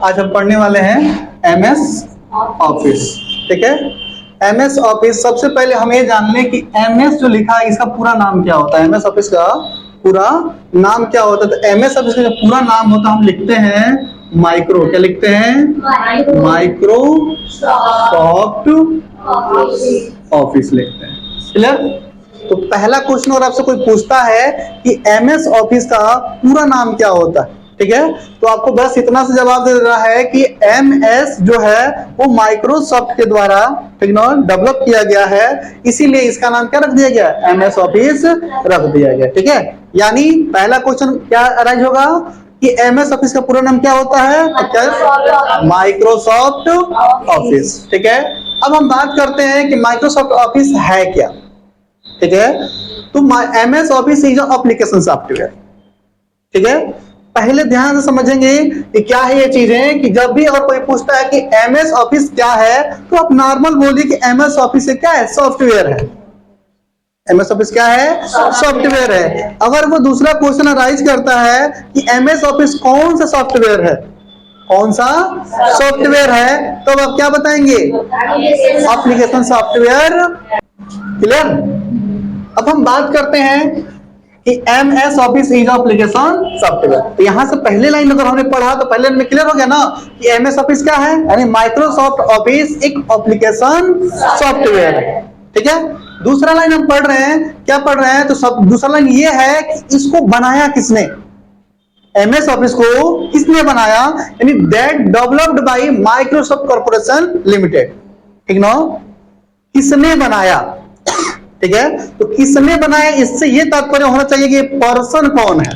आज हम पढ़ने वाले हैं MS ऑफिस। ठीक है, MS ऑफिस। सबसे पहले हम ये जान लें कि MS जो लिखा है इसका पूरा नाम क्या होता है। MS ऑफिस का पूरा नाम क्या होता है? तो MS ऑफिस का जो पूरा नाम होता है हम लिखते हैं माइक्रो, क्या लिखते हैं? माइक्रोसॉफ्ट ऑफिस लिखते हैं। क्लियर? तो पहला क्वेश्चन और आपसे कोई पूछता है कि MS ऑफिस का पूरा नाम क्या होता है, ठीक है, तो आपको बस इतना से जवाब दे देना है कि MS जो है वो माइक्रोसॉफ्ट के द्वारा डेवलप किया गया है, इसीलिए इसका नाम क्या रख दिया गया? MS ऑफिस रख दिया गया। ठीक है, यानी पहला क्वेश्चन क्या अराइज होगा कि MS ऑफिस का पूरा नाम क्या होता है? Microsoft office. ठीक है, अब हम बात करते हैं कि माइक्रोसॉफ्ट ऑफिस है क्या। ठीक है, तो MS office is application software. ठीक है, पहले ध्यान से समझेंगे कि क्या है ये चीजें, कि जब भी अगर कोई पूछता है कि MS ऑफिस क्या है तो आप नॉर्मल बोलिए कि MS ऑफिस क्या है? सॉफ्टवेयर है। MS ऑफिस क्या है? सॉफ्टवेयर है। अगर वो दूसरा क्वेश्चन अराइज करता है कि MS ऑफिस कौन सा सॉफ्टवेयर है, कौन सा सॉफ्टवेयर है, तो आप क्या बताएंगे? Application software. क्लियर? अब हम बात करते हैं कि MS office is application software. तो यहां से पहले लाइन अगर हमने पढ़ा तो पहले में क्लियर हो गया ना कि MS ऑफिस क्या है, यानी माइक्रोसॉफ्ट ऑफिस एक एप्लीकेशन सॉफ्टवेयर है। ठीक है, दूसरा लाइन हम पढ़ रहे हैं, क्या पढ़ रहे हैं? तो दूसरा लाइन ये है कि इसको बनाया किसने? MS ऑफिस को किसने बनाया? यानी that developed by Microsoft corporation limited. ठीक ना, किसने बनाया? ठीक है, तो किसने बनाया, इससे ये तात्पर्य होना चाहिए कि पर्सन कौन है।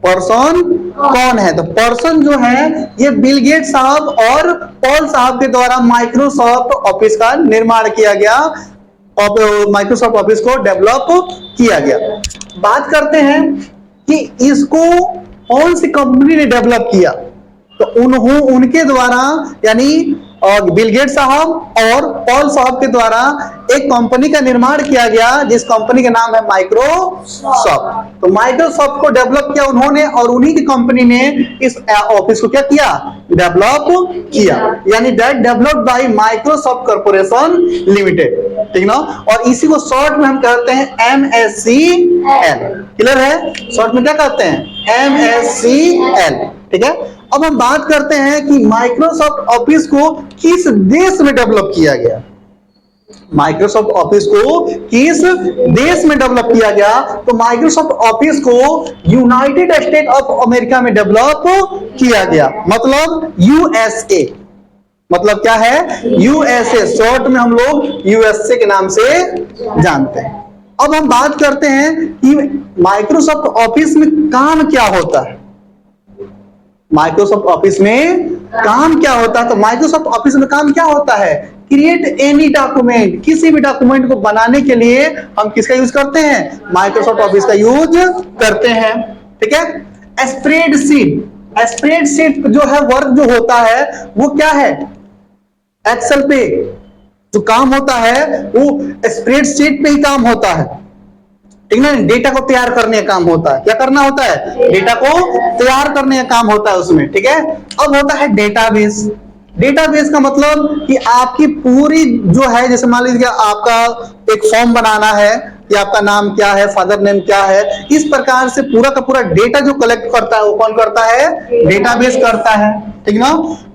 पर्सन कौन है? तो पर्सन जो है ये बिल गेट्स साहब और पॉल साहब के द्वारा माइक्रोसॉफ्ट ऑफिस का निर्माण किया गया, माइक्रोसॉफ्ट ऑफिस को डेवलप किया गया। बात करते हैं कि इसको कौन सी कंपनी ने डेवलप किया, तो उनके द्वारा यानी बिल गेट्स साहब और पॉल साहब के द्वारा एक कंपनी का निर्माण किया गया जिस कंपनी का नाम है माइक्रोसॉफ्ट। तो माइक्रोसॉफ्ट को डेवलप किया उन्होंने और उन्हीं की कंपनी ने इस ऑफिस को क्या किया? डेवलप किया, यानी that developed by Microsoft corporation limited. ठीक ना, और इसी को शॉर्ट में हम कहते हैं MSCL। क्लियर है? शॉर्ट में क्या कहते हैं? MSCL। ठीक है, अब हम बात करते हैं कि माइक्रोसॉफ्ट ऑफिस को किस देश में डेवलप किया गया। माइक्रोसॉफ्ट ऑफिस को किस देश में डेवलप किया गया? तो माइक्रोसॉफ्ट ऑफिस को यूनाइटेड स्टेट ऑफ अमेरिका में डेवलप किया गया, मतलब USA। मतलब क्या है? USA। शॉर्ट में हम लोग USA के नाम से जानते हैं। अब हम बात करते हैं कि माइक्रोसॉफ्ट ऑफिस में काम क्या होता है। माइक्रोसॉफ्ट ऑफिस में काम क्या होता है? तो माइक्रोसॉफ्ट ऑफिस में काम क्या होता है? क्रिएट एनी डॉक्यूमेंट, किसी भी डॉक्यूमेंट को बनाने के लिए हम किसका यूज करते हैं? माइक्रोसॉफ्ट ऑफिस का यूज करते हैं। ठीक है, स्प्रेडशीट जो है वर्क जो होता है वो क्या है? एक्सेल पे जो काम होता है वो स्प्रेडशीट पे ही काम होता है। ठीक ना, डेटा को तैयार करने का काम होता है। क्या करना होता है? डेटा को तैयार करने का काम होता है उसमें। ठीक है, अब होता है डेटाबेस। डेटाबेस का मतलब कि आपकी पूरी जो है, जैसे मान लीजिए आपका एक फॉर्म बनाना है कि आपका नाम क्या है, फादर नेम क्या है, इस प्रकार से पूरा का पूरा डेटा जो कलेक्ट करता है वो कौन करता है? डेटाबेस करता है। ठीक ना,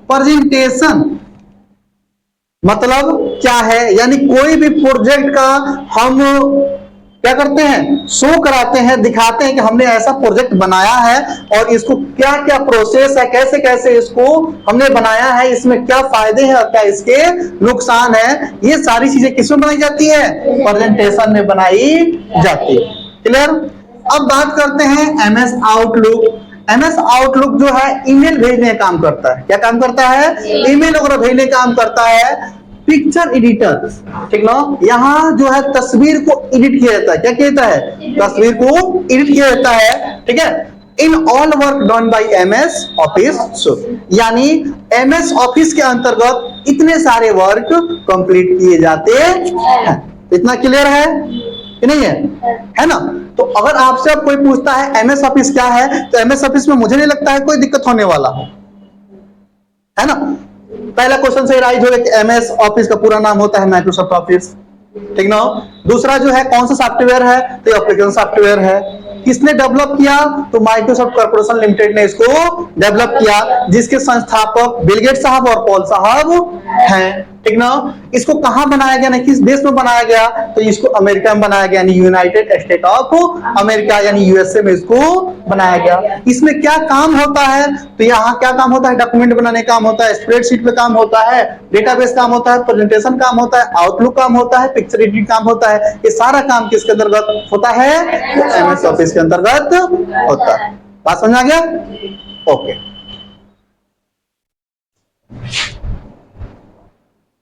प्रेजेंटेशन मतलब क्या है? यानी कोई भी प्रोजेक्ट का हम क्या करते हैं? शो कराते हैं, दिखाते हैं कि हमने ऐसा प्रोजेक्ट बनाया है और इसको क्या क्या प्रोसेस है, कैसे कैसे इसको हमने बनाया है, इसमें क्या फायदे हैं और क्या इसके नुकसान है, ये सारी चीजें किसमें बनाई जाती है? प्रेजेंटेशन में बनाई जाती है। क्लियर? अब बात करते हैं MS आउटलुक। MS आउटलुक जो है ईमेल भेजने का काम करता है। क्या काम करता है? ईमेल वगैरह भेजने का काम करता है। पिक्चर एडिटर, ठीक ना, यहाँ जो है तस्वीर को एडिट किया जाता है। क्या किया जाता है? तस्वीर को एडिट किया जाता है। ठीक है, in all work done by MS office. यानी MS ऑफिस के अंतर्गत इतने सारे वर्क कंप्लीट किए जाते हैं। इतना क्लियर है कि नहीं है ना? तो अगर आपसे अब कोई पूछता है MS ऑफिस क्या है, तो MS ऑफिस में मुझे नहीं लगता है कोई दिक्कत होने वाला हो। है ना। पहला क्वेश्चन से राइज हो गया, एमएस ऑफिस का पूरा नाम होता है माइक्रोसॉफ्ट ऑफिस, ठीक ना। दूसरा जो है कौन सा सॉफ्टवेयर है, तो एप्लीकेशन सॉफ्टवेयर है। किसने डेवलप किया, तो माइक्रोसॉफ्ट कॉर्पोरेशन लिमिटेड ने इसको डेवलप किया, जिसके संस्थापक बिल गेट्स साहब और पॉल साहब हैं, ठीक ना। इसको कहां बनाया गया, किस देश में बनाया गया, तो इसको अमेरिका में बनाया गया, यानी यूनाइटेड स्टेट ऑफ अमेरिका यानी यूएसए में इसको बनाया गया। इसमें क्या काम होता है, तो यहाँ क्या काम होता है, डॉक्यूमेंट बनाने काम होता है, स्प्रेडशीट पे काम होता है, डेटाबेस काम होता है, प्रेजेंटेशन काम होता है, आउटलुक काम होता है, पिक्चर एडिटिंग काम होता है। ये सारा काम किसके अंतर्गत होता है, एमएस ऑफिस के अंतर्गत होता है। बात समझ आ गया, ओके।